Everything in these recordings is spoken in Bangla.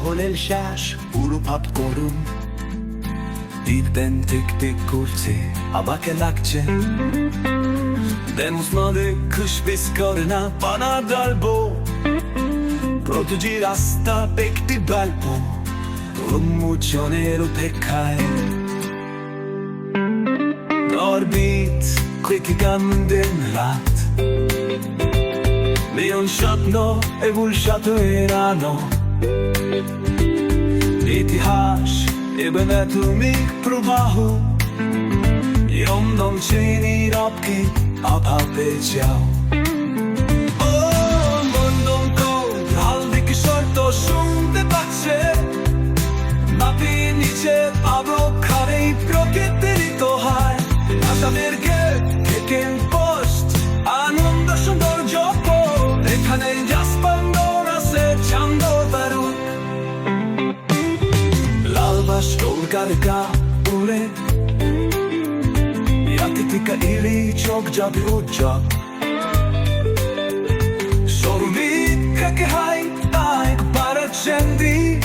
হলের শেষ উরুপাত করুন দিতেন টিক টিক করছে আমাকে লাগছে Demos male kış biz karına bana dalbo Proteggi rasta bekti belpo Umucionero peccai Orbit klikiganden rat Leon şatno evulşato erano İtihaş ebenetumik provahu Yom non ceni rapki আভাবে যাও ও মন্দন কোন হাল দিকে শর্ত শুনতে পাচ্ছে মাটির নিচে আবো খারে প্রকৃতির দোহায় আসামের গেট থেকে পোস্ট আনন্দ সৌন্দর্য এখানে জাসপান্দর আছে চান্দ দারুণ লালবাস গারগা উড়ে Tika ili çok cabi uçak Sorumit kake hay ay para cendi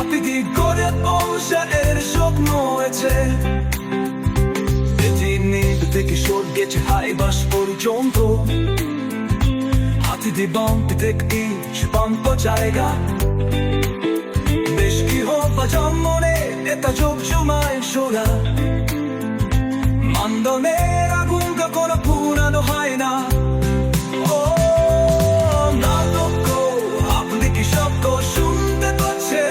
Apidi godet olsa şok noece Dediğini biteki şort geçe hay baş horizonto Hati di bam bitek iç bampa জায়গা বেশ কি হবা জন্মনে এটা যোগ জুমায় সোনা আন্দোলনের আগুন কখনো পুরানো হয় না ও নাটক আপনি কি শব্দ শুনতে পাচ্ছে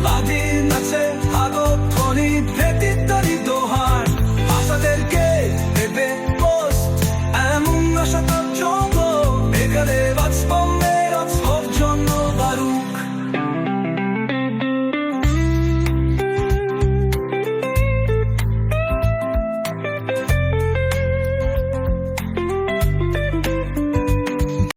লাদিন আছে আগত ধ্বনি